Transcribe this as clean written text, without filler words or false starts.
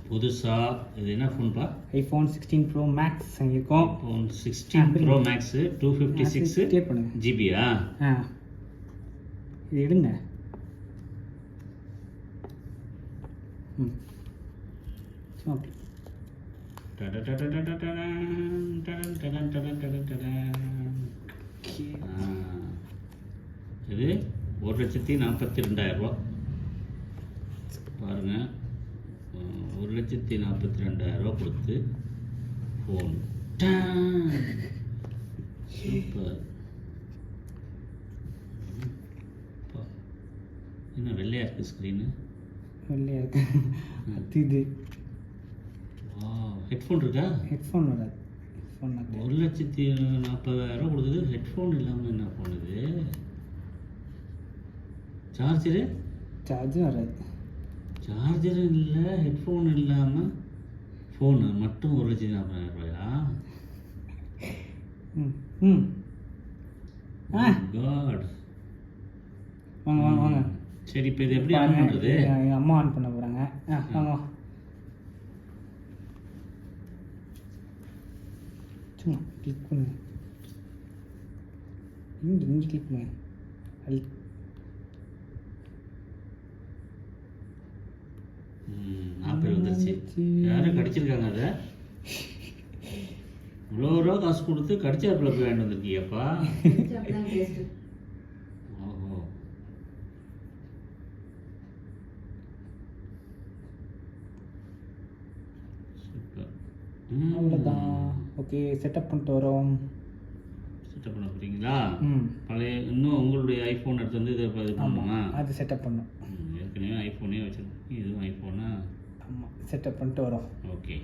புதுசா இது என்ன ஃபோன்பா? ஐஃபோன் 16 ப்ரோ மேக்ஸ் வாங்கியிருக்கோம். ஐஃபோன் 16 ப்ரோ மேக்ஸ் 256 கிளியர் பண்ணுங்க. ஜிபியா? இது எடுங்க. ஓகே. இது 1,42,000 பாருங்க. 1,42,000 கொடுத்து ஃபோன் சூப்பர். என்ன வெள்ளையா இருக்கு ஸ்க்ரீனு? வெள்ளையா இருக்கு. இது ஹெட்ஃபோன் இருக்கா? ஹெட்ஃபோன் வராது. 1,40,000 கொடுக்குது. ஹெட்ஃபோன் இல்லாமல் என்ன பண்ணுது? சார்ஜரும் வராது. சார்ஜர் இல்லை, ஹெட்ஃபோன் இல்லாமல் ஃபோனு மட்டும் 1,40,000 காட். வாங்க. சரி, இப்போ இது எப்படி ஆன் பண்ணுறது? எங்கள் அம்மா ஆன் பண்ண போகிறாங்க. வாங்க. சும்மா கிளிக் பண்ணுங்க. இங்கே கிளிக் பண்ணுங்க. ஆப்பிள் வந்துருச்சு. யாரும் கடிச்சிருக்காங்க அதை? இவ்வளோ ரூபா காசு கொடுத்து கடிச்ச ஆப்பிள் போய் வாங்கிட்டு வந்திருக்கியப்பா. ஓஹோ. சூப்பர். அவ்வளோதான். ஓகே, செட்டப் பண்ணிட்டு வரோம். செட்டப் பண்ண போகிறீங்களா? பழைய இன்னும் உங்களுடைய ஐஃபோன் எடுத்து வந்து இதை இது பண்ணணுமா? அது செட்டப் பண்ணும். ஏற்கனவே ஐஃபோனே வச்சுருக்கோம், இதுவும் ஐஃபோனா? ஆமாம், செட்டப் பண்ணிட்டு வரோம். ஓகே.